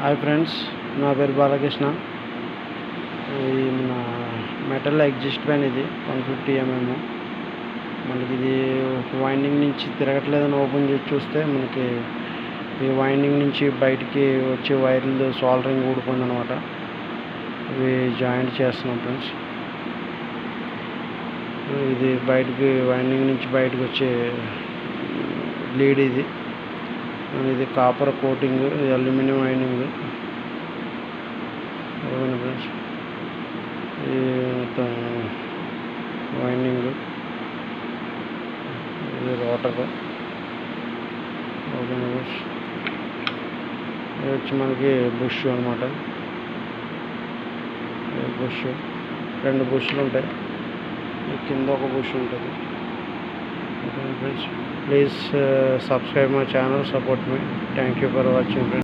Hi friends, నా పేరు బాలకృష్ణ. ఇది మన మెటల్ ఎగ్జిస్ట్ ఫ్యాన్. ఇది 150 mm. మనకి ఇది వైండింగ్ నుంచి తిరగట్లేదని ఓపెన్ చేసి చూస్తే మనకి ఈ వైండింగ్ నుంచి బయటికి వచ్చే వైర్లు సోల్డరింగ్ ఊడిపోయింది అనమాట. ఇవి జాయింట్ చేస్తున్నాం ఫ్రెండ్స్. ఇది బయటికి వైండింగ్ నుంచి బయటకు వచ్చే లీడ్ ఇది. ఇది కాపర్ కోటింగ్, ఇది అల్యూమినియం వైండింగ్. ఓకేనా ఫ్రెండ్స్, ఇది మొత్తం వైండింగ్, ఇది రోటర్. ఓకేనా ఫ్రెండ్స్, ఇది వచ్చి మనకి బుష్ అనమాట. బుష్, 2 బుష్లు ఉంటాయి. కింద ఒక బుష్ ఉంటుంది. ఓకేనా friends, please subscribe my channel, support me. Thank you for watching friends.